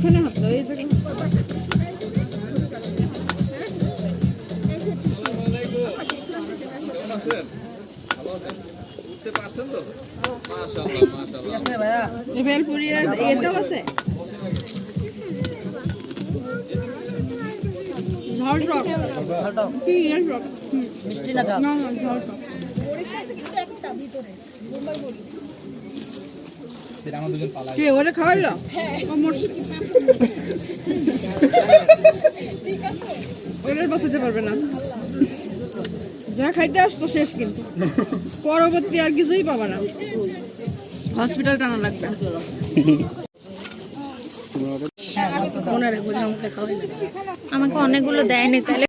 এইখানে হাত দাও, এই জায়গায়। এই ভেলপুরি আর এটাও আছে। ঝাল টক কি এর টক মিষ্টি না ঝাল, না না ঝাল টক। কে ওরে খাওয়াইলো? ওরে বসাতে পারবে না, যা খাইতে আসতো শেষ, কিন্তু পরবর্তী আর কিছুই পাবা না, হসপিটাল টানা লাগবে। আমাকে অনেকগুলো দেয়নি তাহলে